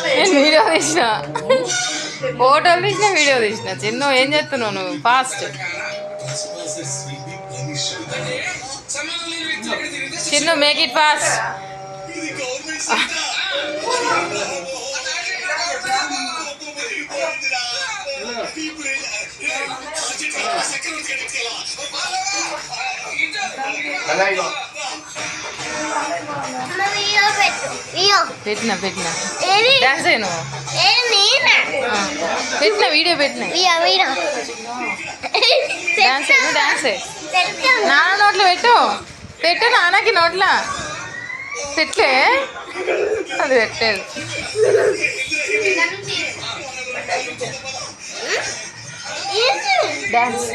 నేను వీడియో తీసిన, ఫోటోలు తీసిన, వీడియో తీసిన. చిన్ను ఏం చేస్తున్నావు నువ్వు? Fast Chinnu, make it fast. పెట్టినా డాన్స్ అయ్యను పెట్టిన వీడియో పెట్టిన డాన్స్ అయ్యి డాన్స్ నాన్న నోట్లో పెట్టు నాన్నకి నోట్లా పెట్టే అది పెట్టేది డాన్స్